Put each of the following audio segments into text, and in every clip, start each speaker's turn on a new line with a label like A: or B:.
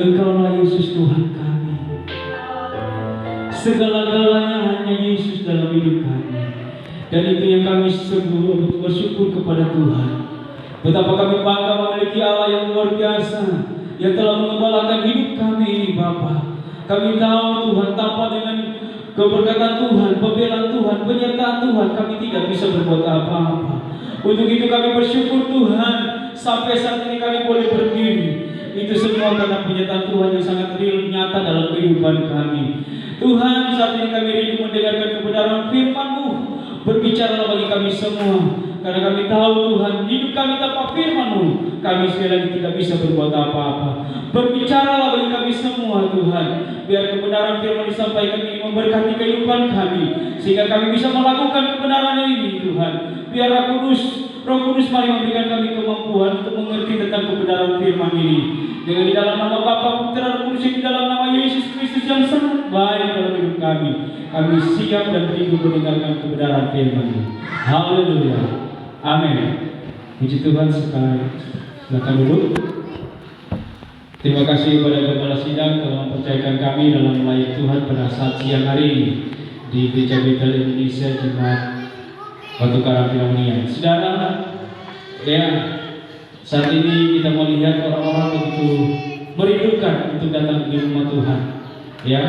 A: Engkaulah Yesus Tuhan kami. Segala-galanya hanya Yesus dalam hidup kami. Dan itu yang kami bersyukur kepada Tuhan. Betapa kami bangga memiliki Allah yang luar biasa, yang telah mengembalakan hidup kami ini Bapa. Kami tahu Tuhan, tanpa dengan keberkatan Tuhan, pembelaan Tuhan, penyertaan Tuhan, kami tidak bisa berbuat apa-apa. Untuk itu kami bersyukur Tuhan, sampai saat ini kami boleh berdiri. Itu semua karena penyertaan Tuhan yang sangat real, nyata dalam kehidupan kami. Tuhan, saat ini kami rindu mendengarkan kebenaran firman-Mu. Berbicaralah bagi kami semua, karena kami tahu Tuhan, hidup kami tanpa firman-Mu, kami sekali lagi tidak bisa berbuat apa-apa. Berbicaralah bagi kami semua Tuhan, biar kebenaran firman disampaikan ini memberkati kehidupan kami, sehingga kami bisa melakukan kebenaran ini Tuhan. Biar Roh Kudus mari memberikan kami kemampuan untuk mengerti tentang kebenaran firman ini. Dengan di dalam nama Bapa, Putra, dan Kudus, di dalam nama Yesus Kristus yang sangat baik dalam hidup kami siap dan rindu mendengarkan kebenaran firman-Mu. Haleluya. Amin. Puji Tuhan sekali. Silakan duduk. Terima kasih kepada Kepala Sidang telah mempercayakan kami dalam melayani Tuhan pada saat siang hari ini di Gereja Bethel Indonesia Jemaat Batu Karang Filaunia. Saudara, ya, saat ini kita melihat orang-orang begitu merindukan untuk datang ke rumah Tuhan. Ya,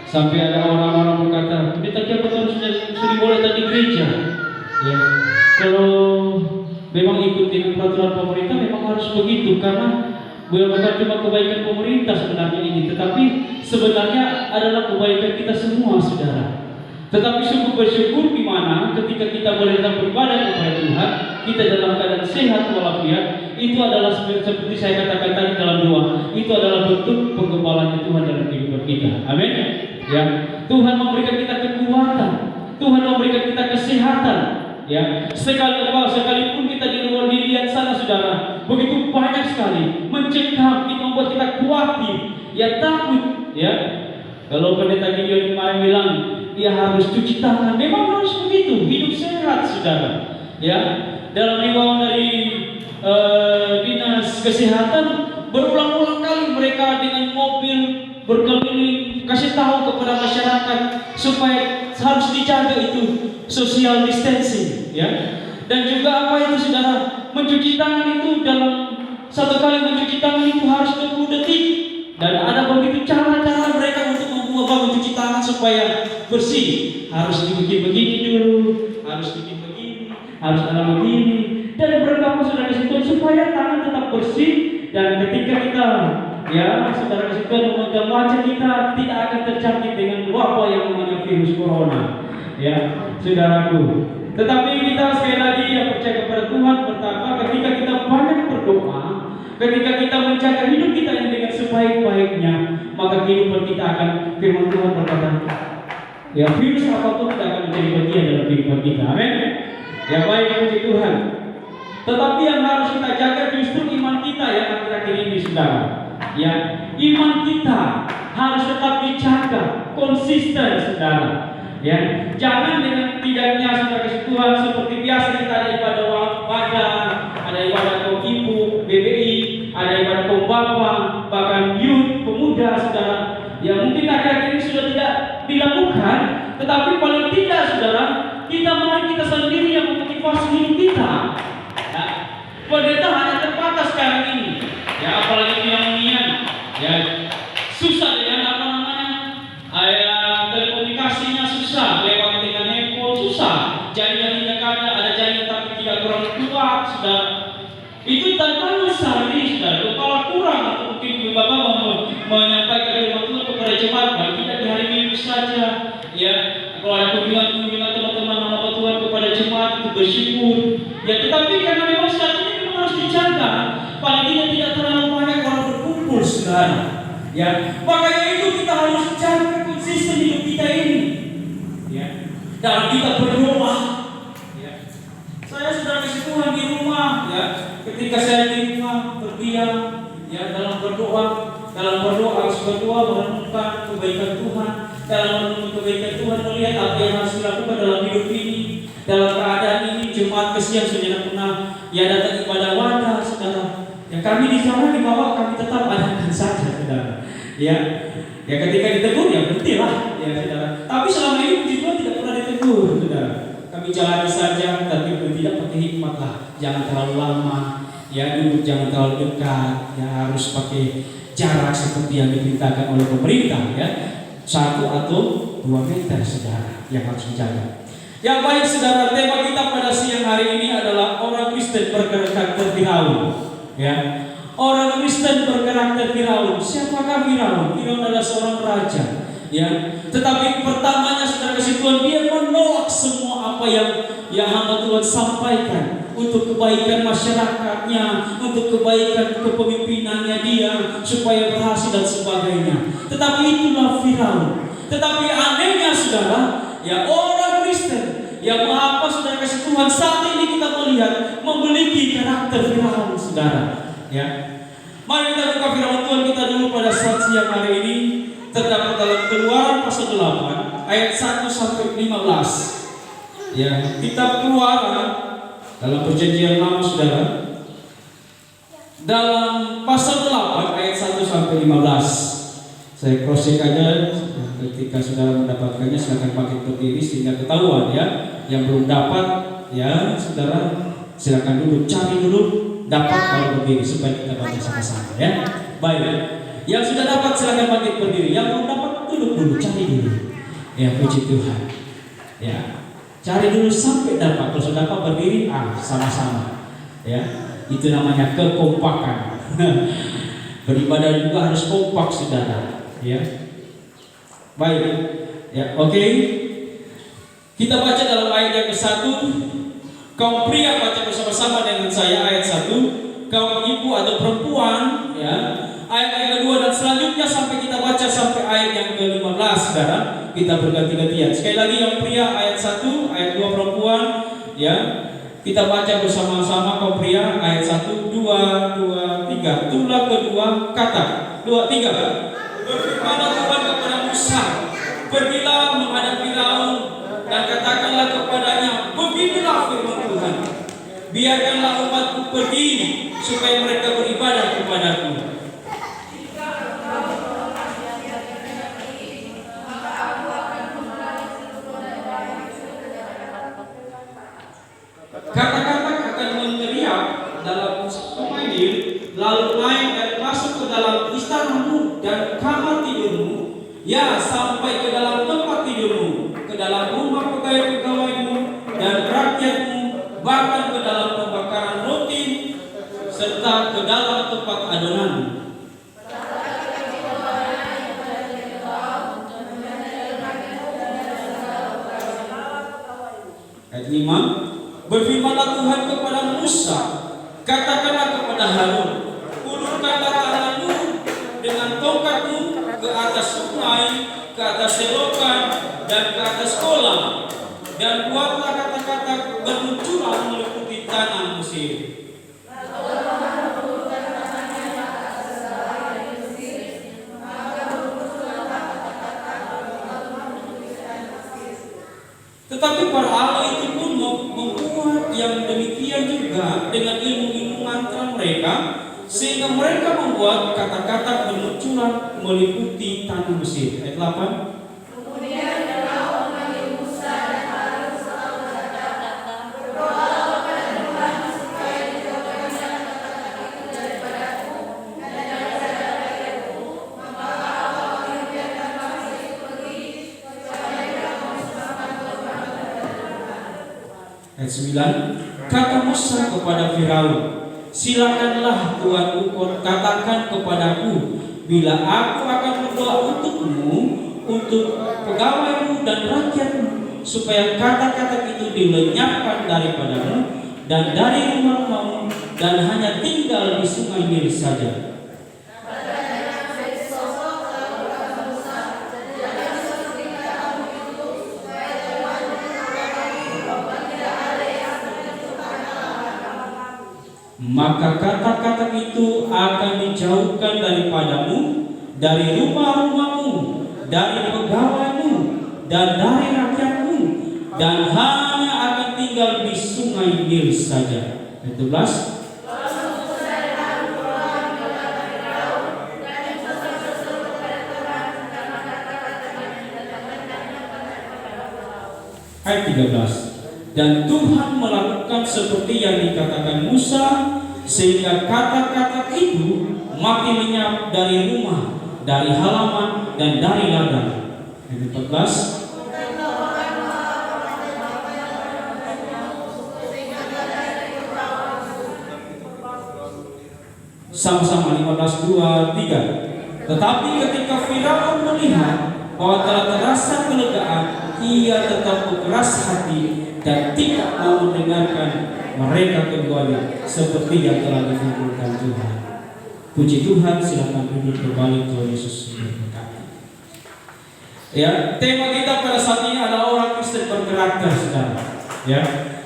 A: sampai ada orang-orang berkata, "Pendeta kita sudah boleh datang di gereja." Ya, kalau memang ikut dengan peraturan pemerintah memang harus begitu, karena bukan cuma kebaikan pemerintah sebenarnya ini, tetapi sebenarnya adalah kebaikan kita semua, saudara. Tetapi sungguh bersyukur di mana ketika kita boleh datang beribadah kepada Tuhan, kita dalam keadaan sehat walafiat, itu adalah seperti saya katakan tadi dalam doa, itu adalah bentuk pengembalaan Tuhan dalam kehidupan kita. Amin. Ya, Tuhan memberikan kita kekuatan, Tuhan memberikan kita kesehatan. Ya, sekalipun kita di luar dirian sana, saudara, begitu banyak sekali mencekam, itu membuat kita khawatir, ya takut. Ya, kalau pendeta Gideon kemarin bilang, dia harus cuci tangan. Memang harus begitu, hidup sehat, saudara. Ya, dalam himbauan dari dinas kesehatan, berulang-ulang kali mereka dengan mobil berkeliling kasih tahu kepada masyarakat supaya harus dijaga itu social distancing. Ya, dan juga apa itu, saudara, mencuci tangan itu dalam satu kali mencuci tangan itu harus 20 detik. Dan ada begitu cara-cara mereka untuk membuat mencuci tangan supaya bersih. Harus dibikin begini dulu, harus bikin begini, harus ada begini. Dan berapa sudah di situ supaya tangan tetap bersih. Dan ketika kita, ya, saudara di situ memegang wajah kita tidak akan terjangkit dengan wabah yang namanya virus corona. Ya, saudaraku. Tetapi kita sekali lagi yang percaya kepada Tuhan, pertama ketika kita banyak berdoa, ketika kita menjaga hidup kita ini dengan sebaik-baiknya, maka kehidupan kita akan, firman Tuhan berkata, ya, virus apapun tidak akan menjadi bagian dalam kehidupan kita. Amin. Ya, baik, puji Tuhan. Tetapi yang harus kita jaga justru iman kita yang akhir-akhir ini, saudara. Ya, iman kita harus tetap dijaga, konsisten, saudara. Ya, jangan dengan tidaknya saudara kasih Tuhan seperti biasa kita ada ibadah badan, ada ibadah kaum ibu, BBI, ada ibadah kaum bapak, bahkan youth, pemuda, saudara. Ya, mungkin akhir-akhir ini sudah tidak dilakukan, tetapi paling tidak, saudara, mari kita sendiri yang memotivasi hidup kita. Ya, pendeta hanya terbatas sekarang ini. Ya, apalagi yang nian, ya, susah dengan apa namanya, telekomunikasinya susah, lewat dengan handphone susah, jaringan tidak ada jaringan tapi tidak kurang kuat, saudara. Itu tantangan sehari, saudara. Kalau kurang atau mungkin Bapak menyampaikan firman Tuhan kepada jemaat, tidak di hari Minggu saja. Ya, kalau ada kunjungan teman-teman hamba Tuhan kepada jemaat itu bersyukur. Ya, tetapi karena memang saat ini memang harus dijaga, paling tidak terlalu banyak orang berkumpul, saudara. Ya, makanya itu kita harus jaga konsisten hidup kita ini. Ya, dan kita berdoa. Ya, saya sudah kasih Tuhan di rumah. Ya, ketika saya di rumah berdiam, ya, dalam berdoa harus berdoa merenungkan kebaikan Tuhan, dalam merenungkan kebaikan Tuhan, melihat apa yang harus dilakukan dalam hidup ini, dalam keadaan ini. Jemaat kesian sudah pernah ya datang kepada wadah, saudara. Ya, kami di sana di bawah kami tetap adakan saja, saudara. Ya, ya ketika ditegur ya berhentilah, ya saudara. Tapi selama ini puji Tuhan tidak pernah ditegur, saudara. Kami jalani saja, tapi tidak pakai hikmat lah. Jangan terlalu lama, ya duduk jangan terlalu dekat, ya harus pakai jarak seperti yang diperintahkan oleh pemerintah, ya 1 atau 2 meter, saudara, yang harus dijaga. Ya baik saudara, tema kita pada siang hari ini adalah orang Kristen berkarakter Firaun. Ya, orang Kristen berkarakter Firaun. Siapakah Firaun? Firaun adalah seorang raja. Ya, tetapi pertamanya saudara kasih Tuhan, dia menolak semua apa yang hamba Tuhan sampaikan untuk kebaikan masyarakatnya, untuk kebaikan kepemimpinannya dia, supaya berhasil dan sebagainya. Tetapi itulah Firaun. Tetapi anehnya saudara, ya orang Kristen yang apa saudara kasih Tuhan saat ini kita melihat memiliki karakter Firaun, saudara. Ya, mari kita buka firman Tuhan kita dulu pada saat siang hari ini. Terdapat dalam Keluaran pasal 8 ayat 1 sampai 15. Ya, kitab Keluaran dalam perjanjian lama saudara. Dalam pasal 8 ayat 1 sampai 15. Saya cross check aja. Ketika saudara mendapatkannya silakan pakai berdiri sehingga ketahuan ya. Yang belum dapat ya saudara silakan duduk, cari dulu dapat kalau berdiri supaya kita baca sama-sama ya. Baik. Yang sudah dapat silakan bangkit berdiri. Yang belum dapat duduk dulu, cari dulu. Ya puji Tuhan. Ya, cari dulu sampai dapat. Kalau sudah dapat berdiri, sama-sama. Ya, itu namanya kekompakan. Beribadah juga harus kompak, saudara. Ya, baik. Ya, oke. Kita baca dalam ayat yang ke-1. Kaum pria baca bersama-sama dengan saya ayat 1. Kaum ibu atau perempuan, ya. Ayat yang kedua dan selanjutnya sampai kita baca sampai ayat yang ke-15, saudara. Kita berganti-gantian. Sekali lagi yang pria ayat 1, ayat 2 perempuan, ya. Kita baca bersama-sama kaum pria ayat 1, 2, 3. Itulah kedua kata. 2, 3. Berfirmanlah Tuhan kepada Musa, pergilah menghadap Firaun dan katakanlah kepadanya, beginilah firman Tuhan. Biarkanlah umatku pergi supaya mereka beribadah kepadaku. Kata-kata akan meneriak dalam pemain, lalu naik dan masuk ke dalam istanamu dan kamar tidurmu, ya sampai ke dalam tempat tidurmu, ke dalam rumah pegawai-pegawaimu dan rakyatmu, bahkan ke dalam pembakaran roti, serta ke dalam tempat adonan. Ayat 5. Berfirmanlah Tuhan kepada Musa, katakanlah kepada Harun, ulurkanlah tanganmu dengan tongkatmu ke atas sungai, ke atas selokan, dan ke atas kolam, dan buatlah kata-kata bermunculan meliputi tanah Mesir. Tetapi para Allah itu pun membuat yang demikian juga dengan ilmu-ilmu mantra mereka, sehingga mereka membuat kata-kata bermunculan meliputi tanah Mesir. Ayat 8. Kemudian Firaun memanggil Musa dan Harun serta berkata, berdoalah kepada Tuhan supaya dijauhkannya kata-kata itu daripadaku dan daripada rakyatku, maka Allah akan membiarkan bangsa itu pergi supaya mereka mempersembahkan korban kepada Tuhan. Ayat 9. Kata Musa kepada Firaun, silakanlah Tuanku katakan kepadaku, bila aku akan berdoa untukmu, untuk pegawaimu dan rakyatmu, supaya kata-kata itu dilenyapkan daripadamu dan dari rumah-rumahmu, dan hanya tinggal di sungai Nil saja. Maka kata-kata itu akan dijauhkan daripadamu, dari rumah-rumahmu, dari pegawaimu, dan dari rakyatmu, dan hanya akan tinggal di sungai Nil saja. 17. ayat 13. Dan Tuhan melakukan seperti yang dikatakan Musa, sehingga kata-kata itu mati lenyap dari rumah, dari halaman, dan dari ladang. Ayat 14. Sama-sama 15, 2, 3. Tetapi ketika Firaun melihat bahwa telah terasa kelegaan, ia tetap berkeras hati dan tidak mau mendengarkan mereka keduanya, seperti yang telah difirmankan Tuhan. Puji Tuhan, silakan duduk kembali. Tuhan Yesus memberkati. Ya, tema kita pada saat ini adalah orang Kristen berkarakter, saudara. Ya,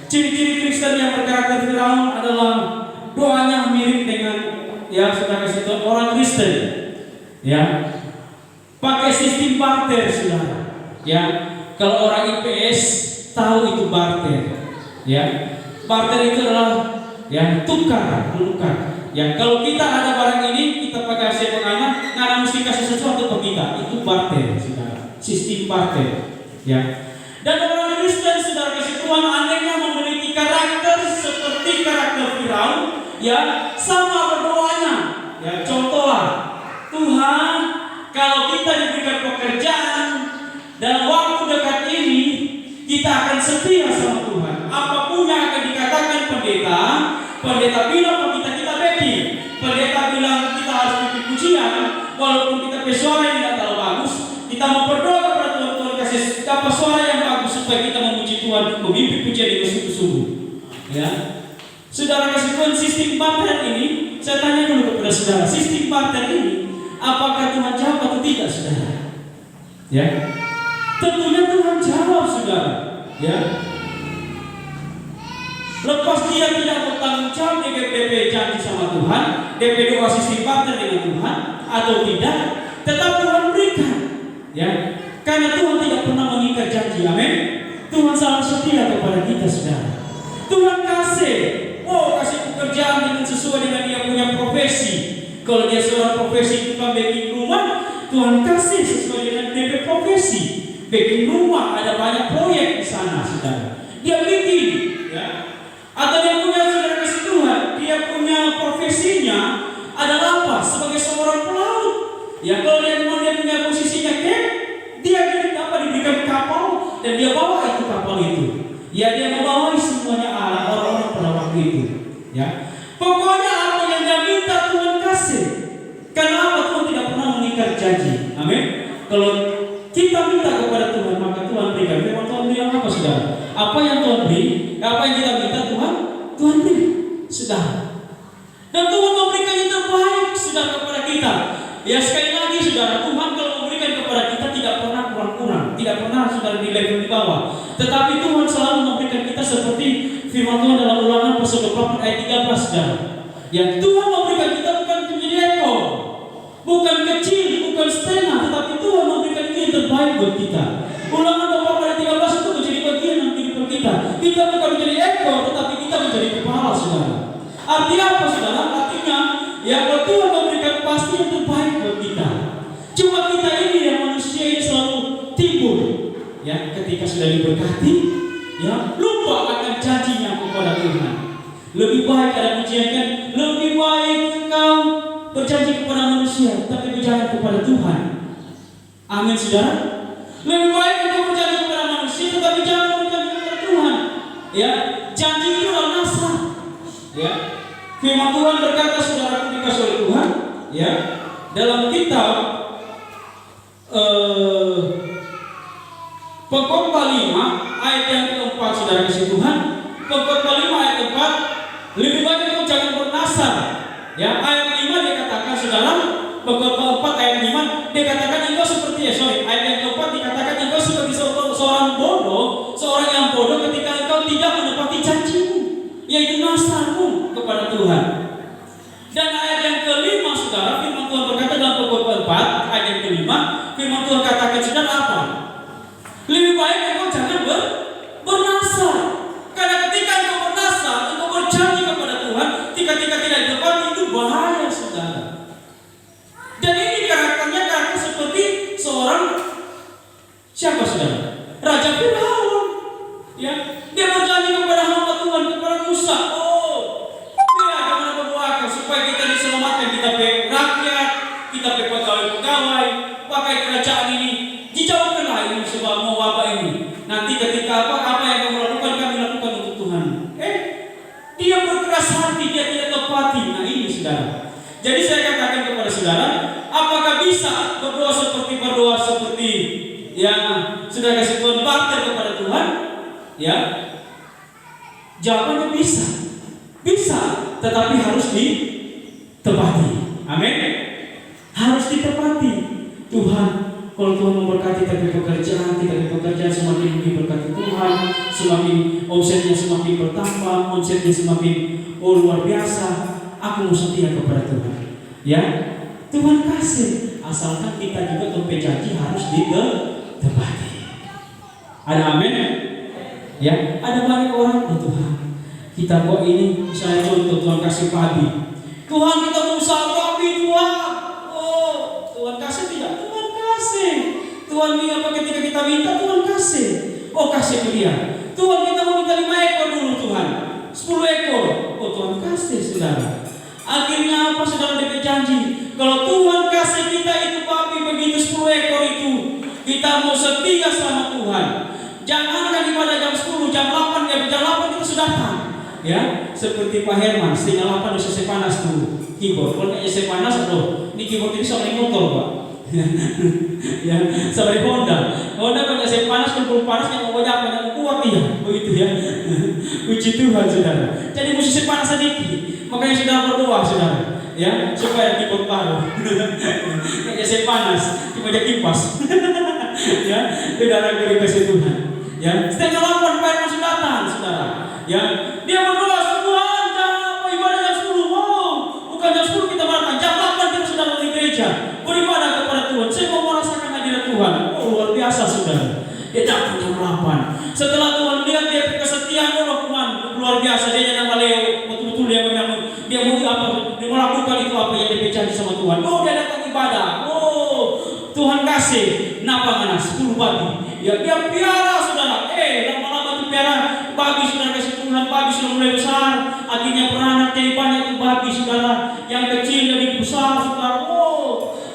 A: ciri-ciri Kristen yang berkarakter Firaun adalah doanya mirip dengan saudara orang Kristen. Ya, pakai sistem barter, saudara. Ya, kalau orang IPS tahu itu barter. Ya, barter itu adalah tukar menukar. Ya, kalau kita ada barang ini, kita pakai hasil pengaman, karena mesti kasih sesuatu ke kita, itu barter, saudara. Sistem barter. Ya, dan orang Kristen, saudara kasih Tuhan, anehnya memiliki karakter seperti karakter Firaun. Ya, sama berdoanya. Ya, contohlah, Tuhan, kalau kita diberikan pekerjaan dalam waktu dekat ini, kita akan setia sama Tuhan. Apapun yang akan dikatakan pendeta bilang kita backing. Pendeta bilang kita harus bikin pujian, walaupun kita suara yang tidak terlalu bagus, kita mau berdoa kepada Tuhan, Tuhan kasih dapat suara yang bagus supaya kita memuji Tuhan, memimpin pujian dengan sungguh-sungguh. Ya, saudara kasih Tuhan, sistem barter ini, saya tanya dulu kepada saudara, sistem barter ini, apakah Tuhan jawab atau tidak, saudara? Ya, tentunya Tuhan jawab, saudara. Ya, lepas dia tidak bertanggung jawab dengan DP janji sama Tuhan, DP doa sistem barter dengan Tuhan atau tidak, tetap Tuhan berikan. Ya, karena Tuhan tidak pernah mengikat janji. Amin. Tuhan selalu setia kepada kita, saudara. Tuhan kasih pekerjaan dengan sesuai dengan dia punya profesi. Kalau dia seorang profesi tukang baking rumah, Tuhan kasih sesuai dengan DP profesi. Baking rumah, ada banyak proyek di sana, saudara. Dia bikin, ya. Atau dia punya, saudara kasih Tuhan, dia punya profesinya adalah apa? Sebagai seorang pelaut. Ya, kalau dia punya posisinya dia diberikan kapal dan dia bawa itu kapal itu. Ya, dia membawa semuanya orang-orang pada waktu itu. Ya, pokoknya apa yang dia minta Tuhan kasih. Karena apa? Tuhan tidak pernah mengikat janji. Amin. Kalau kita minta kepada Tuhan, maka Tuhan berikan. Memang Tuhan beri apa, saudara? Apa yang Tuhan beri, apa yang kita minta Tuhan beri, saudara. Dan Tuhan memberikan yang terbaik, saudara, kepada kita. Ya, sekali lagi, saudara, Tuhan kalau memberikan kepada kita tidak pernah kurang-kurang, tidak pernah, saudara, di level di bawah. Tetapi Tuhan selalu memberikan kita seperti firman Tuhan dalam Ulangan pasal 24 ayat 13, saudara. Yang Tuhan memberikan kita bukan menjadi ekor, bukan kecil, bukan setengah, tetapi Tuhan memberikan kita yang terbaik buat kita. Ulangan 24 ayat 13 itu menjadi bagian dalam kehidupan kita. Kita bukan menjadi ekor, tetapi kita menjadi kepala, saudara. Artinya apa, saudara? Artinya, ya, kalau Tuhan memberikan pasti yang terbaik buat kita. Cuma kita ini yang manusia ini selalu timbul. Ya, ketika sudah diberkati, ya, lupa akan janjinya kepada Tuhan. Lebih baik ada ujian kan? Lebih baik engkau berjanji kepada manusia, tapi berjanji kepada Tuhan. Amin, saudara. Lebih baik engkau berjanji kepada manusia, tetapi jangan berjanji kepada Tuhan. Ya, janji itu adalah nasar. Ya, firman Tuhan berkata, saudara, dikasih oleh Tuhan. Ya, dalam kitab Pengkhotbah 5 ayat yang keempat, saudara kasih Tuhan. Pengkhotbah 5 ayat 4, lebih baik engkau jangan bernasar. Ya, ayat 5 dikatakan, saudara, Pengkhotbah 4 ayat 5 dikatakan engkau seperti ayat yang keempat dikatakan engkau seperti seorang bodoh, seorang yang bodoh ketika engkau tidak menepati janjimu, yaitu nasarmu kepada Tuhan. Dan ayat yang kelima, saudara, firman Tuhan berkata dalam Pengkhotbah 4 ayat yang kelima, firman Tuhan katakan, saudara, apa? Lebih baik engkau jangan bernasar. Karena ketika engkau bernasar, engkau berjanji kepada Tuhan, ketika tidak ditepati, itu bahaya, saudara. Dan ini karakternya seperti seorang siapa, saudara? Raja Firaun. selamatkan kita pe rakyat, kita pe pegawai-pegawai, pakai kerajaan ini, dijauhkanlah ini sebab mau wabah ini. Nanti ketika apa yang kamu lakukan, kami lakukan untuk Tuhan. Dia berkeras hati, dia tidak tepati. Nah ini saudara. Jadi saya katakan kepada saudara, apakah bisa berdoa seperti yang sudah kasih Tuhan barter kepada Tuhan? Ya, jawabannya bisa, tetapi harus ditepati. Amin. Harus ditepati. Tuhan, kalau Tuhan memberkati kita pekerjaan semakin diberkati Tuhan, semakin omsetnya semakin bertambah, omsetnya semakin luar biasa. Aku mau setia kepada Tuhan. Ya, Tuhan kasih, asalkan kita juga tempat janji harus ditepati. Ada amin? Ya, ada banyak orang, Tuhan, kita kok ini, misalnya contoh Tuhan kasih padi. Tuhan kita mau usaha padi Tuhan. Tuhan kasih tidak? Tuhan kasih. Tuhan ini apa ketika kita minta Tuhan kasih. Kasih ke dia. Tuhan kita mau minta 5 ekor dulu Tuhan. 10 ekor. Tuhan kasih saudara. Akhirnya apa saudara dapat janji? Kalau Tuhan kasih kita itu babi begitu 10 ekor itu, kita mau setia sama Tuhan. Jangankan ibadah jam 10, jam 8 kita sudah datang. Ya, seperti Pak Herman, setengah 8 udah selesai panas tuh keyboard. Kalau nggak selesai panas, ini keyboard ini sama motor Pak. Ya, sama Honda kalau selesai panas, kalau panas yang mau banyak yang kuat ya, begitu ya. Puji Tuhan saudara. Jadi mesti selesai panas sedikit. Makanya sudah berdoa saudara, ya, supaya keyboard baru. Nggak selesai panas, cuma jadi kipas. Ya, saudara dari kasih Tuhan. Ya, setengah 8 Pak Herman sudah datang saudara. Ya, dia berdoa Tuhan jam ibadah jam 10. Bukan jam 10 kita berangkat, jam 8 kita sudah di gereja beribadah kepada Tuhan. Saya mau merasakan hadirat Tuhan. Luar biasa saudara. Dia datang jam 8. Setelah Tuhan lihat dia kesetiaan Tuhan luar biasa. Dia jangan maleo, betul-betul dia mau melakukan itu apa yang dia janji sama Tuhan. Dia datang ibadah. Tuhan kasih napangan 10 babi. Ya, dia piara saudara. Lama-lama itu piara babi saudara kasih Tuhan. Babi sudah mulai besar. Akhirnya beranak jadi banyak itu babi saudara. Yang kecil jadi besar saudara.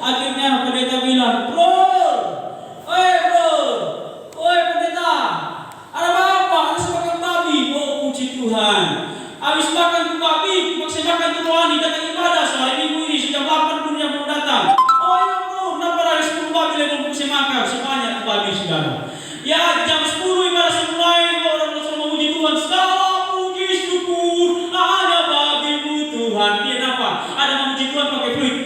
A: Akhirnya pendeta bilang, bro, pendeta, ada apa? Harus makan babi. Puji Tuhan. Habis makan tuh babi, maksud makan tuh rohani datang ibadah soal minggu ini sudah 8 dunia belum datang. Ya bro, kenapa ada 10 babi yang belum bisa makan? Sebanyak babi saudara. Ya, jam 10 ibadah mulai orang langsung memuji Tuhan. Segala puji syukur hanya bagimu Tuhan. Dia apa? Ada memuji Tuhan pakai fluid.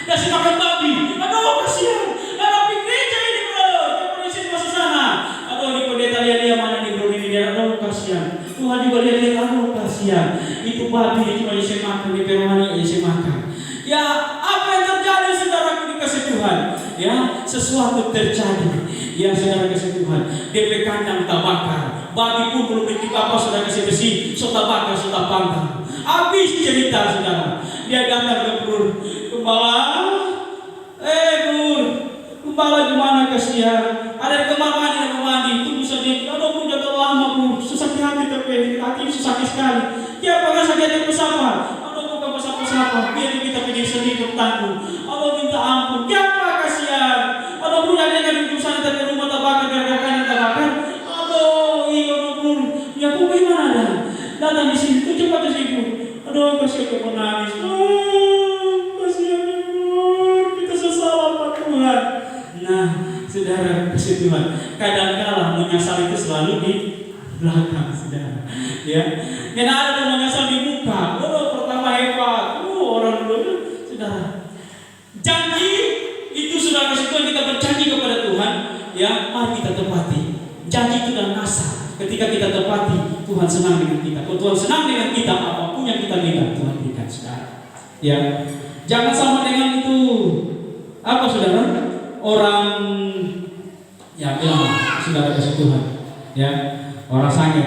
A: Kasih makan babi. Kasihan. Ada gereja ini bro. Jangan isi masuk sana. Ini pendeta lihat mana nih bro ini dia. Kasihan. Tuhan juga lihat kasihan. Itu babi cuma isi makan di perumahan isi makan. Ya, apa yang terjadi saudara dikasih Tuhan? Ya, sesuatu terjadi. Ya, saudara kasih Tuhan. DP kandang tak bakar. Babi pun belum dikit apa saudara kasih besi. Sudah bakar, sudah panggang. Habis cerita saudara. Dia datang ke Bro. Gembala. Bro. Gembala gimana kasihan? Ada kamar mandi. Tunggu sedikit. Pun jatuh lama Bro. Susah hati tapi hati susah sekali. Dia pakai sakit hati bersama. Bukan bersama-sama. Biar kita pergi sedikit tanggung. Minta ampun. Siapa kasihan? Bro ada yang di sana dari rumah tabakar gara-gara tabakar. Bro. Ya Bro gimana dah? Datang di sini. Tuh cepat di sini. Kasihan kau menangis. Kasihan Bro. Kita sesalah Pak Tuhan. Nah, saudara kasih Tuhan. Kadang-kala menyesal itu selalu di belakang, saudara. Ya, karena ada yang menyesal di muka. Pertama hebat. Orang dulu, saudara. Janji itu sudah kasih Tuhan, kita berjanji kepada Tuhan. Ya, mari kita tepati. Janji itu dan asa. Ketika kita tepati, Tuhan senang dengan kita. Kalau Tuhan senang dengan kita, apapun yang kita minta Tuhan berikan, saudara. Ya, jangan sama dengan itu. Apa saudara? Orang ya bilang saudara kasih Tuhan. Ya, orang sange.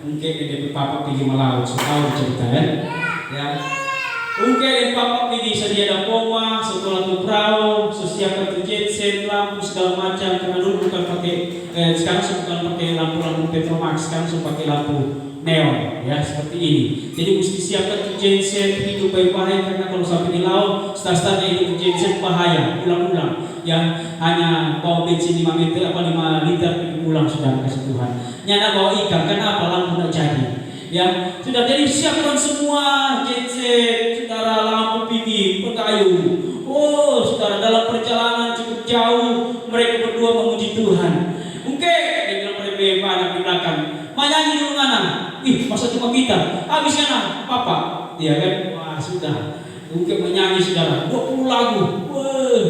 A: Mungkin dia papa pergi melaut, tahu cerita kan? Ya. Mungkin papa pergi sedia ada poma, sekolah tuh perahu, sesiapkan tuh jet set, lampu segala macam. Karena dulu bukan pakai sekarang bukan pakai lampu Petromax, sekarang pakai lampu neon ya seperti ini. Jadi mesti siapkan tuh genset hidup baik-baik, karena kalau sampai di laut start-startnya hidup genset bahaya, ulang-ulang ya, hanya bawa bensin 5 liter pulang sudah kasih Tuhan. Nyana bawa ikan, kenapa lampu tidak jadi ya. Sudah, jadi siapkan semua genset saudara, lampu pipi, pekayu. Oh saudara, dalam perjalanan cukup jauh mereka berdua memuji Tuhan. Oke, dia bilang pada anak di belakang, menyanyi dulu mana? Ih, masa cuma kita? Habisnya nah, papa. Dia kan, wah sudah. Oke, menyanyi saudara, 20 lagu. Wah,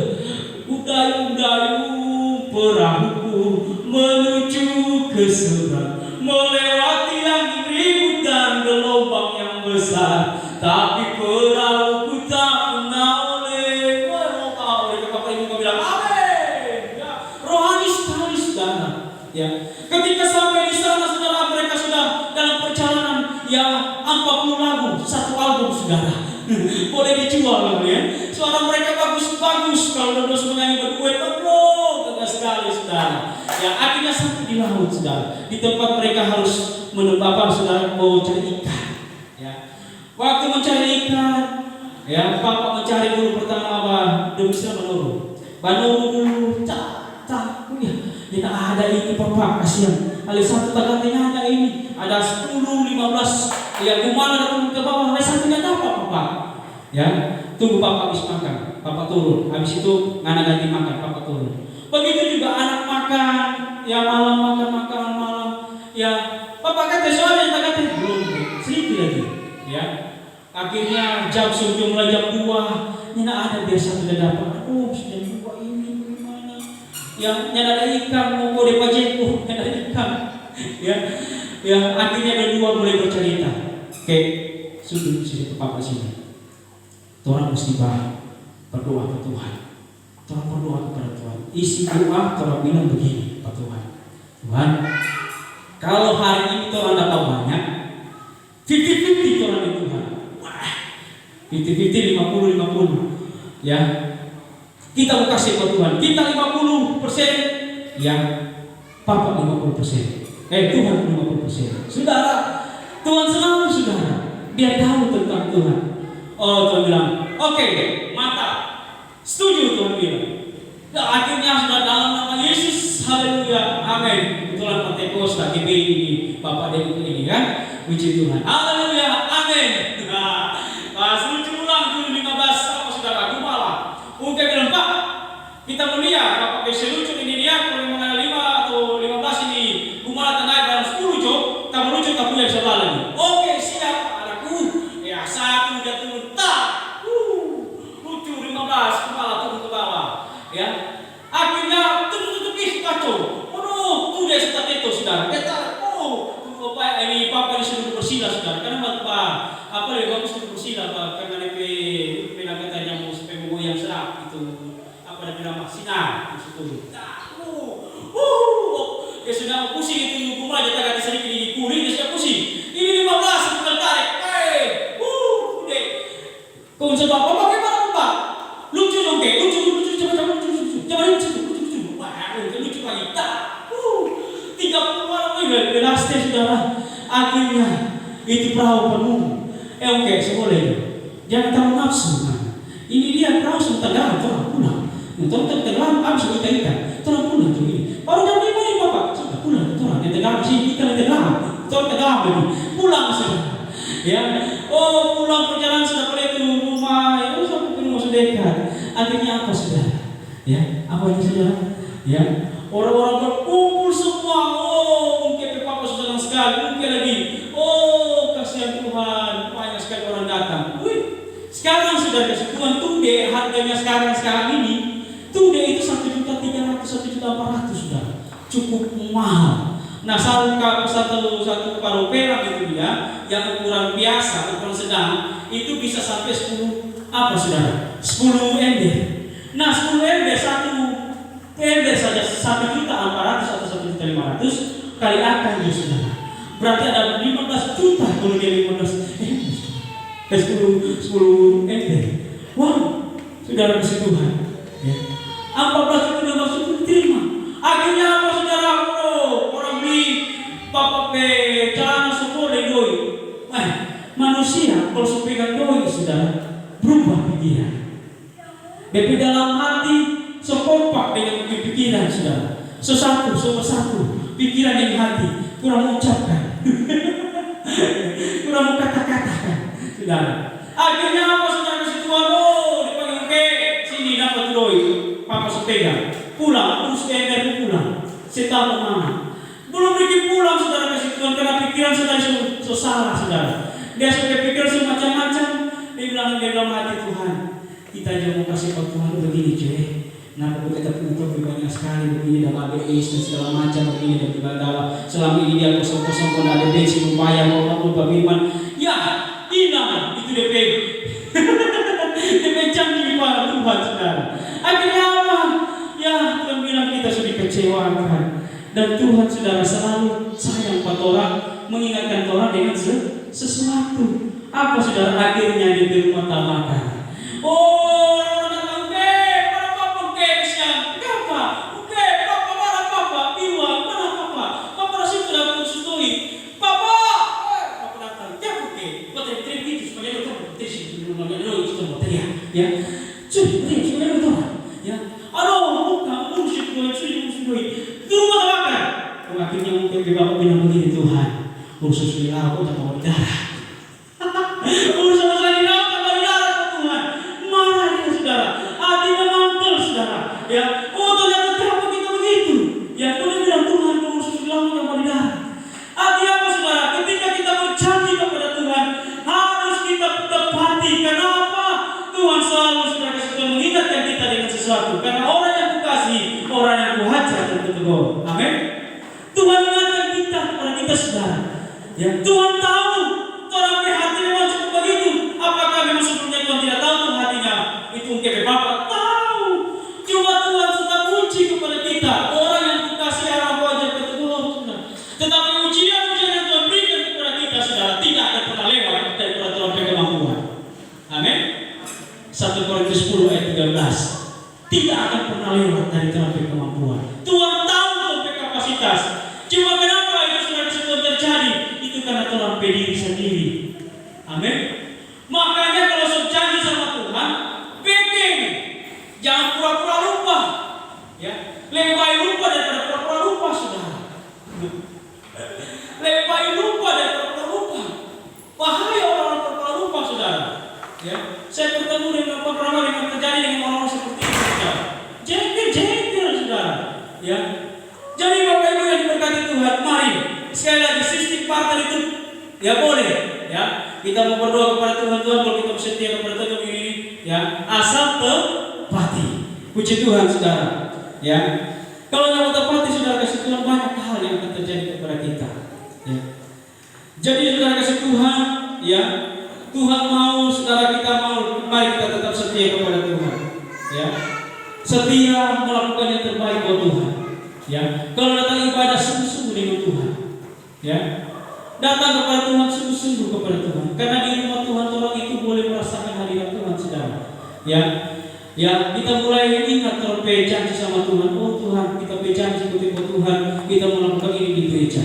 A: udayu-udayu perahuku menuju ke seberang, melewati angin ribut dan gelombang yang besar, tapi perahuku tak pernah oleh. Wah, oleh bapak ibu bilang amin. Ya, rohani sekali saudara. Ya, ketika sampai di sana saudara, mereka sudah dalam perjalanan yang 40 lagu, satu album saudara. Boleh dijual ya. Suara mereka bagus-bagus kalau udah menyanyi berduet, gagah sekali saudara. Ya, akhirnya sampai di laut saudara. Di tempat mereka harus menebak saudara, mau cari ikan. Ya, waktu mencari ikan, ya bapak mencari dulu pertama apa? Demisnya Banoro dulu, tak ya. Tidak ada ini papa, kasihan. Ada satu tagatinya ada ini, ada 10, 15. Ya gimana datang ke bawah, ada satunya dapat papa. Ya, tunggu papa habis makan, papa turun. Habis itu anak ganti makan, papa turun. Begitu juga anak makan, ya malam malam. Ya, papa kata soalnya tak kata belum, sedikit lagi. Ya, akhirnya jam sudah mulai jam 2. Ini ada biasa sudah dapat. Aduh, sudah 2 ini bagaimana? Yang ada ikan, mau di pajeku, ada ikan. Ya, akhirnya ada 2 mulai bercerita. Oke, sudut sini papa sini. Orang mesti berdoa ke Tuhan. Orang berdoa kepada Tuhan. Isi doa orang bilang begini Pak Tuhan. Tuhan, kalau hari ini orang dapat banyak, 50-50 orang di Tuhan. Wah, 50-50, 50-50. Ya, kita mau kasih ke Tuhan. Kita 50%, yang Papa 50%. Tuhan 50%. Saudara, Tuhan selalu saudara. Dia tahu tentang Tuhan. Oh, Tuhan bilang, oke, mantap. Setuju Tuhan bilang. Ya, akhirnya sudah dalam nama Yesus, haleluya, amin. Kebetulan Pentekosta GBI ini, Bapak Dewi ini kan, puji Tuhan, haleluya, amin. Pas lucu ulang dulu 15, apa saudara, Gumala. Oke bilang, Pak, kita melihat Bapak bisa lucu ini dia, kalau memang 5 atau 15 ini, Gumala naik dalam 10 jok, tak lucu tak punya sebelah lagi. Oke, siap, anakku. Ya, 1 dia turun, tak. Lucu 15, Gumala turun ke bawah. Ya, akhirnya tutup isi kacau. Tuh dia sudah teto saudara. Tunggu apa ini Papa disuruh bersila saudara. Karena apa dia bagus disuruh bersila Pak, karena DP penagatan yang mau yang serap itu apa dia bilang sinar di situ. Ya sudah pusing itu hukum aja tak sedikit ini kuring dia sudah pusing. Ini 15 sudah tarik. Udah. Kau sebab apa bagaimana Pak? Lucu dong ke? Lucu coba lucu. Wah, lucu lagi. 30 orang ini belasnya saudara. Akhirnya itu perahu penuh. Oke, seboleh. Jangan terlalu nafsu. Ini dia perahu sudah dalam, orang pulang. Orang tenggelam, habis ikan. Orang pulang tuh ini. Baru jam 5 ini Bapak. Sudah pulang, orang yang tenggelam sih ikan yang tenggelam. Orang tenggelam lagi. Pulang saudara. Ya, pulang perjalanan sudah boleh ke rumah. Ya, sampai ke rumah sudah dekat. Akhirnya apa saudara? Ya, apa ini saudara? Ya, orang-orang berkumpul semua. Mungkin Papa sudah senang sekali. Mungkin lagi. Kasihan Tuhan, banyak sekali orang datang. Sekarang sudah kasih Tuhan tunde harganya sekarang ini. Tunde itu 1.300.000, 1.400.000 sudah. Cukup mahal. Nah, satu paruh perak itu dia yang ukuran biasa, ukuran sedang itu bisa sampai 10 apa saudara? 10 ember. Nah, 10 ember satu ember saja 1.400.000 atau 1.500.000 kali akan dia saudara. Berarti ada 15 juta kalau dia 15 ember. 10 ember. Wow, saudara kasih Tuhan. Ya. 14 itu udah masuk diterima. Akhirnya apa saudara? Orang beli Bapak celana sekolah kalau sepegang doi sudah berubah pikiran. Tapi dalam hati sekompak dengan pikiran sudah. Sesatu, pikiran dan hati kurang mengucapkan, kurang kata-katakan, saudara. Akhirnya apa saudara si Tuhan? Oh, dipanggil ke sini dapat doi, papa sepeda, pulang, urus ember pulang, setahun mana? Belum pergi pulang saudara kasih Tuhan karena pikiran saudara salah saudara. Dia sudah pikir semacam-macam. Dia bilang hati Tuhan, kita aja mau kasih ke Tuhan begini cuy. Nah, kita punya banyak sekali begini dalam ABS dan segala macam begini dan tiba-tiba selama ini dia kosong-kosong pun ada bensin lumayan mau lupa firman. Ya, hilang itu DP. DP canggih para Tuhan saudara. Akhirnya apa? Ya, Tuhan bilang kita sudah dikecewakan. Dan Tuhan saudara selalu sayang pada orang, mengingatkan orang dengan sesuatu. Apa saudara akhirnya di rumah tamakan? Oh, ya, sudah betul. Ya, aduh, kamu sudah itu rumah makan. Akhirnya mungkin bapak bilang begini Tuhan, urusan sudah aku tak mau darah. Urusan saya tak mau darah Tuhan. Marah dia saudara, hatinya mantel saudara. Ya, oh ternyata kenapa kita begitu? Ya, Tuhan bilang Tuhan urusan sudah aku tak mau darah. Artinya apa saudara? Ketika kita berjanji kepada Tuhan, harus kita tepati. Kenapa? Tuhan selalu sudah mengingatkan kita dengan sesuatu. Karena orang yang kukasih, orang yang kuhajar dan kutegur. Amin. Tuhan mengingatkan kita kepada kita saudara. Ya, Tuhan tahu orang hati memang cukup begitu. Apakah memang sebelumnya Tuhan tidak tahu Tuhan hatinya? Itu mungkin Bapak tahu. Cuma Tuhan sudah uji kepada kita. Orang yang kukasih arah wajah kutegur. Tetapi ujian yang Tuhan berikan kepada kita saudara tidak akan pernah lewat dari peraturan kemampuan. Amin. 1 Korintus 10 ayat 13. Tidak akan pernah lewat dari terapik kemampuan. Tuhan tahu sampai kapasitas. Cuma kenapa itu sudah terjadi? Itu karena Tuhan diri sendiri. Amin. Makanya kalau sudah janji sama Tuhan, pegang. Jangan pura-pura lupa. Ya, lebih baik lupa daripada pura-pura lupa saudara. Lebih baik lupa daripada pura-pura lupa. Bahaya orang pura-pura lupa saudara. Ya, saya bertemu dengan beberapa yang terjadi dengan orang seperti itu, saudara. Jengkel, saudara. Ya, jadi bapak ibu yang diberkati Tuhan, mari sekali lagi sistem partai itu, ya boleh. Ya, kita mau berdoa kepada Tuhan kalau kita setia kepada Tuhan ini, ya asal tepati. Puji Tuhan, saudara. Ya, kalau yang tepati saudara kasih Tuhan banyak hal yang akan terjadi kepada kita. Ya, jadi saudara kasih Tuhan, ya. Tuhan mau, saudara kita mau, mari kita tetap setia kepada Tuhan. Ya, setia melakukan yang terbaik buat Tuhan. Ya, kalau datang ibadah sungguh-sungguh dengan Tuhan. Ya, datang kepada Tuhan sungguh-sungguh kepada Tuhan. Karena di rumah Tuhan orang itu boleh merasakan hadirat Tuhan, saudara. Ya, ya kita mulai ingat kalau janji sama Tuhan. Oh Tuhan, kita berjanji kepada Tuhan, kita melakukan ini di gereja.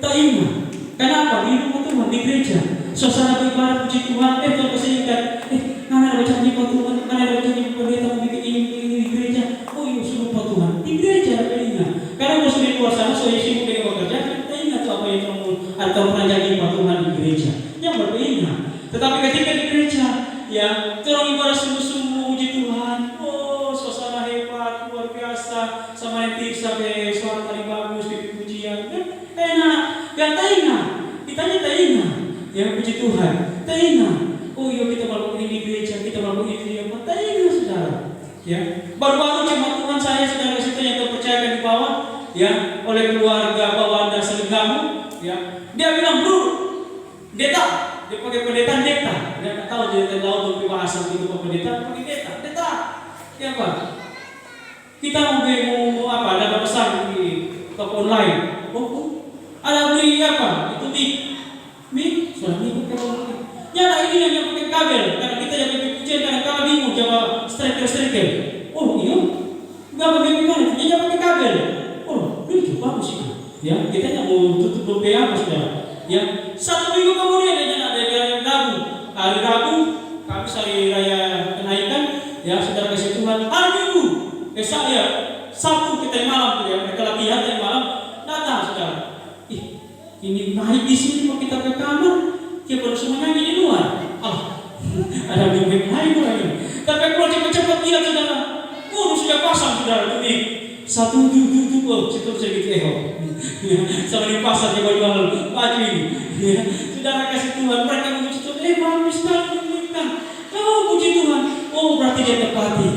A: Tak ingat. Kenapa? Di rumah Tuhan di gereja. Suasana beribadah puji Tuhan, Tuhan kasih ingat, mana ada janji Pak Tuhan, mana ada janji pendeta mau bikin ini di gereja. Oh iya, suruh Pak Tuhan di gereja ada ingat. Karena kalau sudah di luar sana, saya sibuk dengan bekerja, kita ingat apa yang kamu atau pernah janji Pak Tuhan di gereja. Yang berbeda. Tetapi ketika di gereja, ya, orang ibadah sungguh-sungguh puji Tuhan. Oh, suasana hebat, luar biasa, sama yang sampai suara tadi bagus, bikin pujian, enak. Gak tak ingat, kitanya tak ingat. Ya puji Tuhan, tak ingat. Oh iya kita melakukan ini di gereja, kita melakukan ini di apa? Tak ingat saudara. Ya, baru-baru cuma Tuhan saya saudara situ yang terpercayakan di bawah, ya oleh keluarga bawah Anda Selengamu, ya. Dia bilang bro, deta, dia pakai pendeta deta. Dia tak tahu dia tahu bahasa itu pendeta, pakai deta. Ya apa? Kita mau apa? Ada pesan di toko online. Ada beli apa? Itu mie, sudah mie kalau nyala ini yang pakai kabel, karena kita yang pakai pujian karena kalau bingung coba striker. Oh iya, nggak pakai gimana? Dia pakai kabel. Oh, itu bagus itu. Ya, kita yang mau tutup apa sudah. Ya, 1 minggu kemudian dia ada yang ragu. hari Rabu, Kamis hari raya kenaikan, ya saudara kasih Tuhan. Hari Minggu, saya Sabtu kita malam ya, mereka latihan dari malam datang saudara. Ini naik di sini mau kita ke kamar, dia baru semuanya di luar. Ada mimpi lain lagi. Tapi kalau cepat-cepat dia saudara, sudah pasang saudara tuh satu situ segitu sama di pasar dia jual baju ini. Saudara kasih Tuhan, mereka memuji Tuhan, bagus sekali menunjukkan. Puji Tuhan. Berarti dia tepati.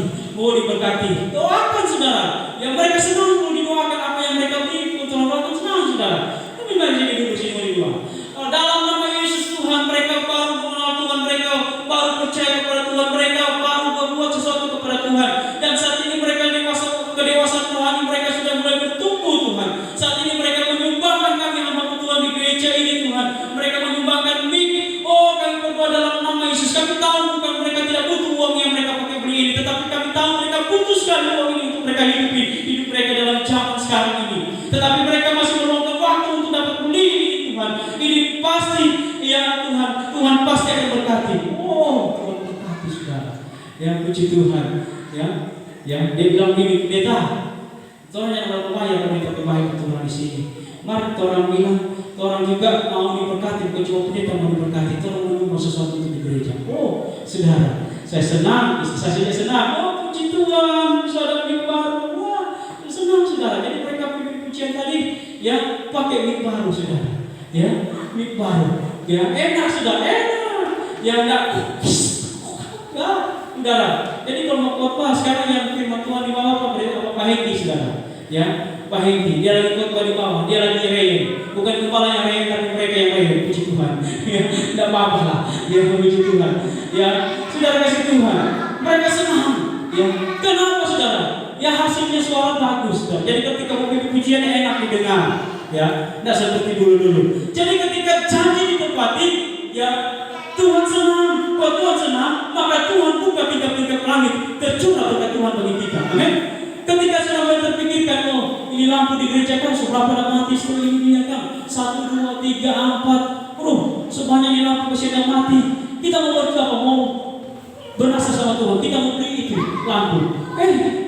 A: Diberkati. Doakan saudara. Yang mereka senang kalau didoakan apa yang mereka beri untuk orang senang saudara. Tapi mari jadi dulu sini doa. Dalam nama Yesus Tuhan, mereka baru mengenal Tuhan, mereka baru percaya kepada Tuhan, mereka baru berbuat sesuatu kepada Tuhan. Dan saat ini mereka kedewasaan rohani mereka sudah mulai bertumbuh Tuhan. Saat ini mereka menyumbangkan kami hamba Tuhan di gereja ini Tuhan. Mereka menyumbangkan mic. Kami berdoa dalam nama Yesus. Kami tahu bukan mereka tidak butuh uang yang mereka pakai beli ini, tetapi kami tahu mereka butuh sekali uang ini untuk mereka hidup mereka dalam zaman sekarang ini. Tetapi mereka masih meluangkan waktu untuk dapat beli ini Tuhan. Ini pasti ya Tuhan pasti akan berkati. Tuhan berkati saudara. Ya puji Tuhan. Ya dia bilang gini, pendeta, orang yang berupaya pendeta terbaik untuk orang di sini. Mari orang bilang, orang juga mau diberkati, bukan cuma pendeta mau diberkati, orang mau sesuatu untuk di gereja. Saudara, saya senang, istri saya juga senang. Puji Tuhan, saudara minggu baru. Senang saudara. Jadi mereka pujian tadi, ya pakai minggu baru saudara. Ya, minggu baru. Ya enak saudara, enak. Ya enggak. Saudara, jadi kalau mau khotbah sekarang yang firman Tuhan di bawah Pak Hengki saudara, ya Pak Hengki dia lagi khotbah di bawah, dia lagi reyeng, bukan kepala yang reyeng tapi mereka yang reyeng, puji Tuhan, ya tidak apa-apa lah, ya puji Tuhan, ya saudara kasih Tuhan, mereka senang, ya kenapa saudara? Ya hasilnya suara bagus, saudara. Jadi ketika pujian enak didengar, ya tidak seperti dulu. Jadi ketika janji ditepati, ya Tuhan senang, kalau Tuhan senang, maka Tuhan buka tingkap-tingkap langit, tercurah berkat Tuhan bagi kita. Amin. Ketika sudah mulai terpikirkan, ini lampu di gereja kan seberapa dah mati setelah ini ya kan? 1, 2, 3, 4, sebanyak ini lampu masih ada mati. Kita mau berapa? Mau bernasar sama Tuhan, kita mau beli itu lampu.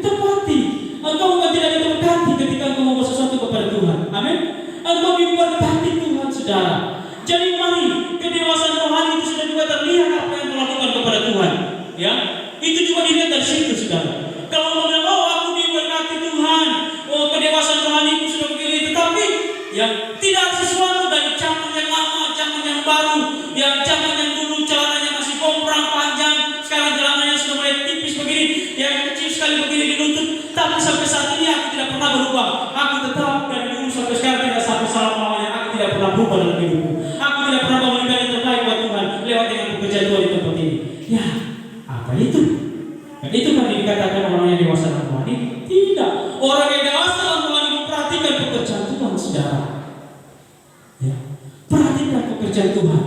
A: Tepati. Engkau bukan tidak diberkati ketika engkau mau sesuatu kepada Tuhan. Amin. Engkau diberkati Tuhan saudara. Jadi mari kedewasaan rohani itu sudah juga terlihat apa yang melakukan kepada Tuhan. Ya, itu juga dilihat dari situ saudara. Kalau mau bilang aku diberkati Tuhan, kedewasaan rohani itu sudah begini, tetapi yang tidak sesuatu dari zaman yang lama, zaman yang baru, yang zaman yang dulu celananya masih komprang panjang, sekarang celananya sudah mulai tipis begini, yang kecil sekali begini di lutut. Tapi sampai saat ini aku tidak pernah berubah. Aku tetap dari dulu sampai sekarang tidak sampai salah-salahnya. Aku tidak pernah berubah dalam hidupku. Aku tidak pernah memberikan yang terbaik buat Tuhan lewat dengan pekerjaan Tuhan di tempat ini. Ya, apa itu? Dan itu kan dikatakan orang yang dewasa dalam rohani? Tidak. Orang yang dewasa dalam rohani memperhatikan pekerjaan Tuhan, saudara. Ya, perhatikan pekerjaan Tuhan.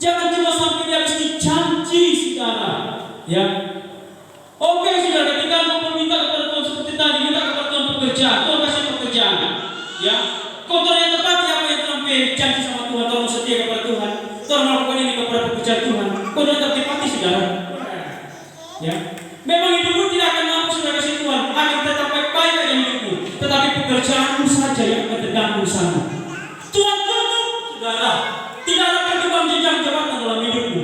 A: Jangan cuma sampai dia mesti janji, saudara. Ya. Oke, saudara, ketika engkau meminta kepada Tuhan seperti tadi, minta kepada Tuhan pekerjaan, Tuhan kasih pekerjaan. Ya. Kau ternyata tepati apa yang Tuhan janji sama Tuhan, Tuhan setia kepada Tuhan, Tuhan melakukan ini kepada pekerjaan Tuhan. Kau sudah tertepati, saudara. Ya, memang hidupmu tidak akan mampu sudah kasih Tuhan, akan tetap baik-baik aja hidupmu, tetapi pekerjaanmu saja yang akan terganggu sana. Tuhan tutup, saudara, tidak ada perkembang jenjang jabatan dalam hidupmu,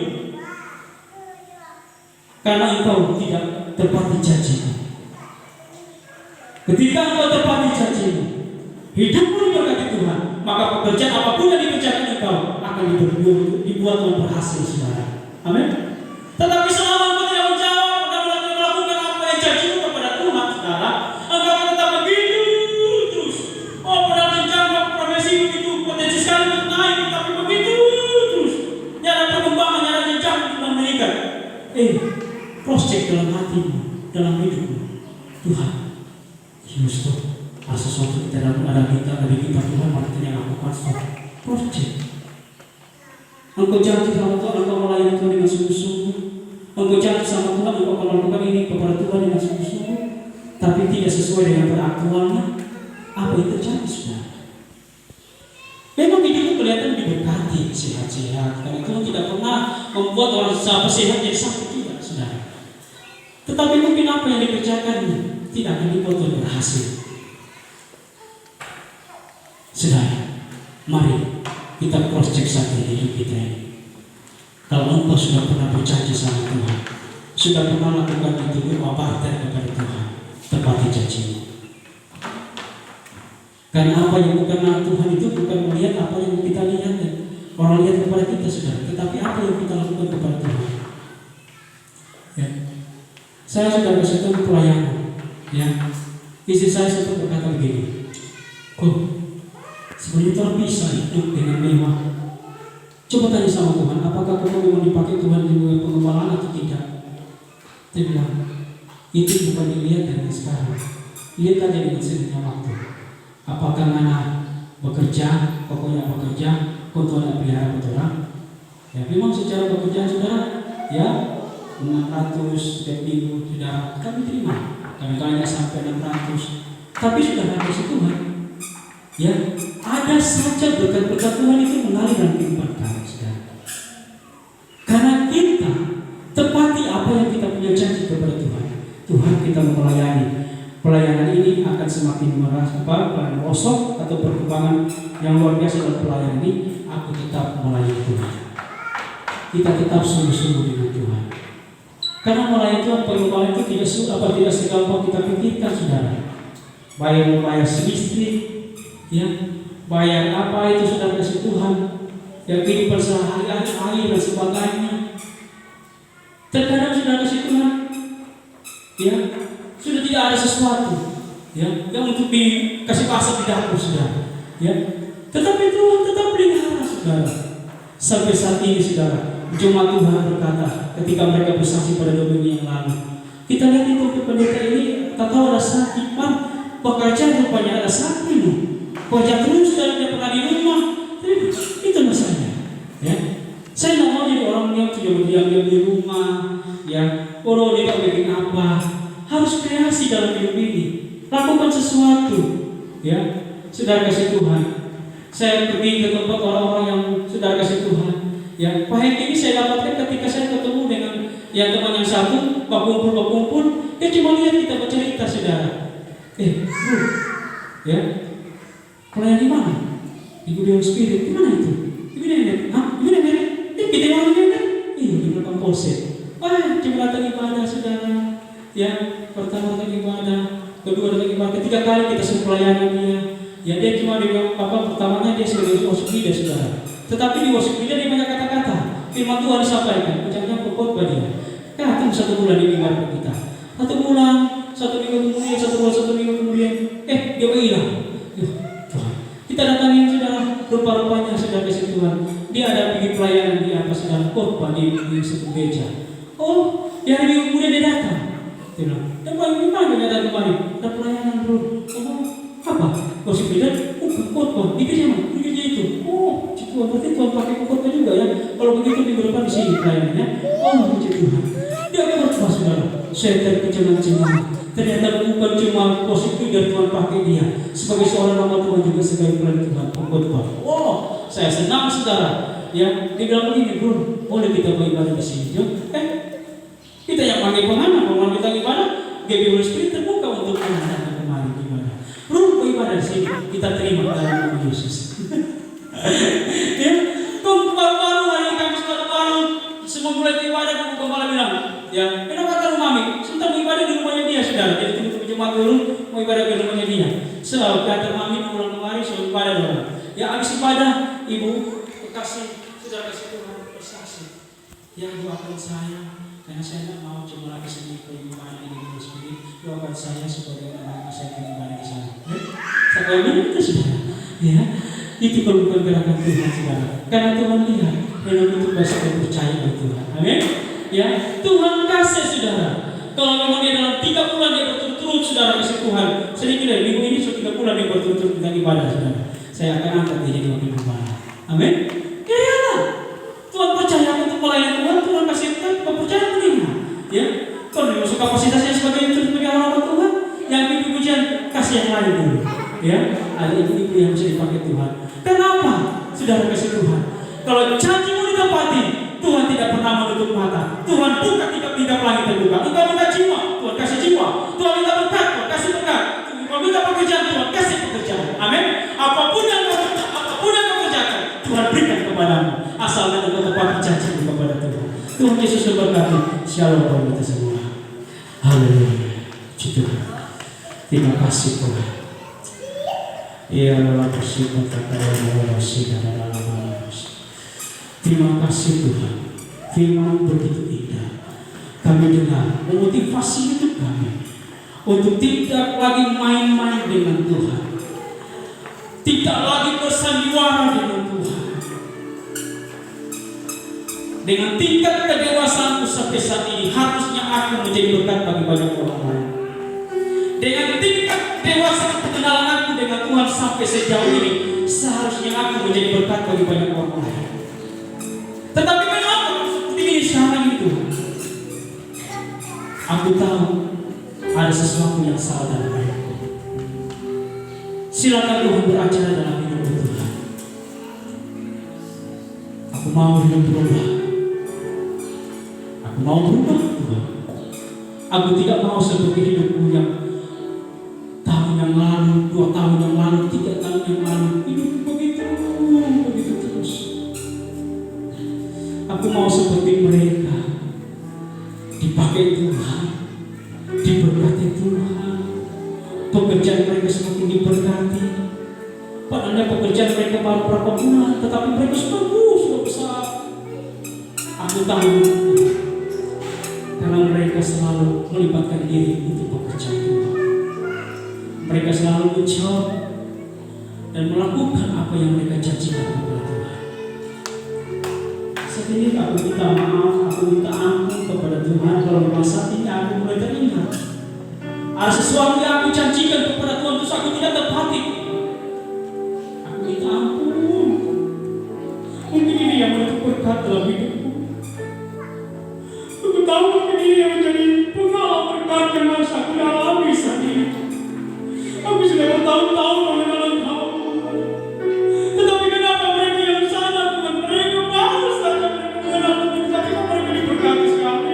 A: karena engkau tidak tepati janjimu. Ketika engkau tepati janjimu, hidupmu diberkati Tuhan, maka pekerjaan apapun yang dikerjakan engkau akan dibuat Tuhan berhasil, saudara. Amin. Tetapi selama engkau tidak menjawab dan melakukan apa yang janjimu kepada Tuhan, saudara, engkau akan tetap begitu terus. Pada jenjang profesi begitu potensi sekali untuk naik, tapi begitu terus. Tidak ada perkembangan, tidak ada jenjang untuk meningkat. Cross check dalam hatimu, dalam hidupmu. Tuhan, Yesus, ada sesuatu kita dalam ada kita Tuhan, mari kita lakukan stop. Cross check. Engkau janji sama Tuhan, engkau melayani Tuhan dengan sungguh-sungguh. Engkau janji sama Tuhan, engkau akan melakukan ini kepada Tuhan dengan sungguh-sungguh, tapi tidak sesuai dengan peraktuannya. Apa yang terjadi, saudara? Memang hidupmu kelihatan diberkati, sakit, sehat-sehat. Karena Tuhan tidak pernah membuat orang sehat jadi sakit, tidak, saudara. Tetapi mungkin apa yang dikerjakan tidak akan dibuat Tuhan berhasil. Saudara, mari kita cross check saja hidup kita ini. Kalau engkau sudah pernah berjanji sama Tuhan, sudah pernah lakukan itu berkobar kepada Tuhan, tepati janjimu. Karena apa yang bukan Tuhan itu bukan melihat apa yang kita lihat dan orang lihat kepada kita, saudara, tetapi apa yang kita lakukan kepada Tuhan. Ya. Saya sudah kasih tahu pelayanan. Ya. Istri saya sempat berkata begini, kok sebenarnya Tuhan bisa hidup dengan mewah. Coba tanya sama Tuhan, apakah kamu memang dipakai Tuhan di pengembalaan atau tidak? Dia bilang, itu bukan dilihat dari sekarang. Lihat aja dengan sendirinya waktu. Apakah mana bekerja, pokoknya bekerja, kau Tuhan pelihara betul orang. Ya memang secara pekerjaan saudara, ya 600 setiap minggu sudah kami terima. Kadang-kadang sampai 600, tapi sudah ada Tuhan. Ya, ada saja berkat-berkat Tuhan itu mengalir dalam kehidupan kami, saudara. Karena kita tepati apa yang kita punya janji kepada Tuhan. Tuhan kita melayani. Pelayanan ini akan semakin merosot atau perkembangan yang luar biasa dalam pelayanan ini. Aku tetap melayani Tuhan. Kita tetap sungguh-sungguh dengan Tuhan. Karena melayani Tuhan pengembangan itu tidak segampang kita pikirkan, saudara. Bayar semistri, ya, bayar apa itu sudah kasih Tuhan, yang kehidupan sehari-hari dan sebagainya. Terkadang sudah kasih Tuhan, ya, sudah tidak ada sesuatu, ya, yang untuk dikasih pasar di dapur, saudara, ya. Tetapi Tuhan tetap pelihara, saudara. Sampai saat ini, saudara, jemaat Tuhan berkata, ketika mereka bersaksi pada 2 minggu yang lalu, kita lihat itu pendeta ini, tak tahu ada sakit, pekerjaan rupanya ada sakit, kerja terus dan tidak pernah di rumah. Itu masalahnya, ya. Saya tidak mau jadi orang yang sudah berdiam-diam di rumah, ya. Orang tidak bikin apa. Harus kreasi dalam hidup ini. Lakukan sesuatu, ya. Sudah kasih Tuhan. Saya pergi ke tempat orang-orang yang sudah kasih Tuhan. Ya, pahit ini saya dapatkan ketika saya ketemu dengan yang teman yang satu, berkumpul. Dia cuma lihat kita bercerita, saudara. Bro, ya. Pelayan di mana? Ibu Dewa Spirit, di mana itu? Ibu Nenek, Ibu Nenek, kita orang Nenek? Iya, di belakang polsek. Cuma datang ibadah, saudara. Ya, pertama datang ibadah, kedua datang ibadah, ketiga kali kita suruh pelayanan dia. Ya, dia cuma pertamanya dia sebagai worship leader, saudara. Tetapi di worship leader dia banyak kata-kata. Firman Tuhan disampaikan, ucapnya pokok dia. Tunggu 1 bulan di ibadah kita. 1 bulan, 1 minggu kemudian, 1 bulan, 1 minggu kemudian, dia hilang. Kita datangin, saudara, rupa-rupanya sudah kasih Tuhan. Dia ada bikin pelayanan di atas sedang khotbah di satu gereja. Di hari minggu kemudian dia datang. Dia bilang, gimana dia datang kemarin? Ada pelayanan, bro. Apa? Worship leader? Bukan khotbah. Di gereja mana? Di gereja itu. Tuhan, berarti Tuhan pakai khotbah juga ya. Kalau begitu minggu depan di sini pelayanannya. Puji Tuhan. Dia khotbah, saudara. Saya terkejut-kejut. Ternyata bukan cuma worship leader Tuhan pakai dia sebagai seorang hamba Tuhan, juga sebagai pelayan Tuhan pengkhotbah. Saya senang, saudara. Ya, dia bilang begini, bro, boleh kita beribadah di sini? Kita yang panggil pengaman kita ibadah, GBI Spirit terbuka untuk menghadap kemarin ibadah. Bro, beribadah di sini, kita terima dalam nama Yesus. Ya, baru hari Kamis baru semua mulai ibadah, kepala bilang, ya, kenapa kata mami? Sebentar mau ibadah di rumahnya dia, saudara. Jadi tunggu jemaat dulu, mau ibadah di rumahnya dia. Kata mami pulang kemari, suruh ibadah dulu. Ya, habis ibadah, ibu sudah kasih Tuhan bersaksi. Yang doakan saya, karena saya tidak mau cuma lagi sendiri beribadah di Holy Spirit. Doakan saya supaya anak saya beribadah di sana. Saya bilang itu, saudara. Ya, itu kalau bukan gerakan Tuhan, saudara. Karena Tuhan lihat, memang itu bahasa percaya pada Tuhan. Amin. Ya, Tuhan kasih, saudara. Kalau memang dia dalam 3 bulan dia berturut-turut, saudara, kasih Tuhan. Sedikit dari minggu ini 3 bulan dia berturut-turut kita ibadah, saudara. Saya akan angkat dia jadi wakil gembala. Amin. Ya, Tuhan percaya untuk melayani Tuhan. Tuhan kasih kita kepercayaan terima. Ya, kalau dia masuk kapasitasnya sebagai orang Tuhan, yang puji-pujian kasih yang lain dulu. Ya, ada ibu-ibu yang bisa dipakai Tuhan. Kenapa? Saudara kasih Tuhan. Kalau janjimu ditepati, Tuhan tidak pernah menutup mata. Tuhan buka tiga langit terbuka. Engkau minta jiwa, Tuhan kasih jiwa. Tuhan minta berkat, Tuhan kasih berkat. Engkau minta pekerjaan, Tuhan kasih pekerjaan. Amin. Apapun yang kau kerjakan, Tuhan berikan kepadamu. Asalkan engkau tepati janjimu kepada Tuhan. Tuhan Yesus memberkati. Shalom bagi kita semua. Haleluya. Tuhan. Terima kasih Tuhan. Ya Allah bersifat kata Allah terima kasih Tuhan. Firman begitu indah. Kami dengar memotivasi hidup kami untuk tidak lagi main-main dengan Tuhan, tidak lagi bersandiwara dengan Tuhan. Dengan tingkat kedewasaanku sampai saat ini, harusnya aku menjadi berkat bagi banyak orang lain. Dengan tingkat dewasa pengenalan aku dengan Tuhan sampai sejauh ini, seharusnya aku menjadi berkat bagi banyak orang lain. Tetapi kenapa seperti ini sekarang itu? Aku tahu ada sesuatu yang salah dalam hidupku. Silakan Tuhan beracara dalam hidupku Tuhan. Aku mau hidup berubah. Aku mau berubah Tuhan. Aku tidak mau seperti hidupku yang tahun yang lalu, 2 tahun yang lalu, 3 tahun yang lalu, hidup begitu terus. Aku mau seperti mereka, dipakai Tuhan, diberkati Tuhan, pekerjaan mereka semakin diberkati. Padahal pekerjaan mereka baru berapa bulan, tetapi mereka sudah besar. Aku tahu, karena mereka selalu melibatkan diri untuk pekerjaan Tuhan. Mereka selalu menjawab dan melakukan apa yang mereka janjikan kepada Tuhan. Saat ini aku minta maaf, aku minta ampun kepada Tuhan kalau memang saat ini aku mulai teringat ada sesuatu yang aku janjikan kepada Tuhan terus aku tidak tepati. Aku minta ampun. Mungkin ini yang menjadi berkat dalam hidupku. Aku tahu mungkin ini yang menjadi pengalaman berkat yang harus aku alami saat ini. Aku sudah bertahun-tahun mengenal Engkau. Tetapi kenapa mereka yang sana Tuhan? Mereka baru saja mereka mengenal Tuhan. Tapi kok mereka diberkati sekali?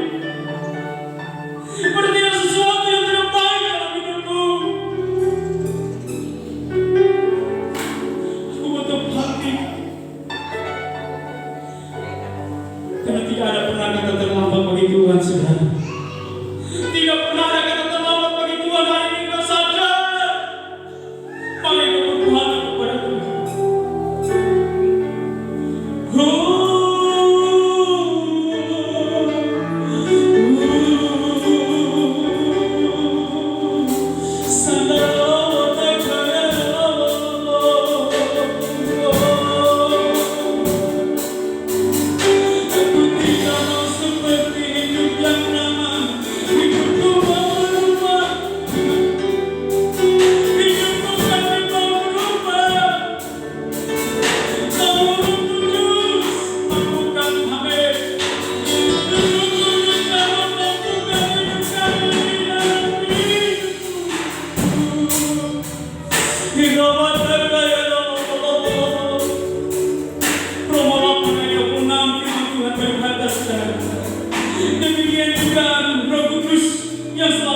A: Berarti ada sesuatu yang tidak baik dalam hidupku. Aku bertepuk hati. Karena tidak ada pernah kata terlambat bagi Tuhan saudara. Tidak pernah ada kata terlambat bagi Tuhan hari ini kau sadar. Paling berbuat kepada Tuhan. Demikian juga Roh Kudus yang selalu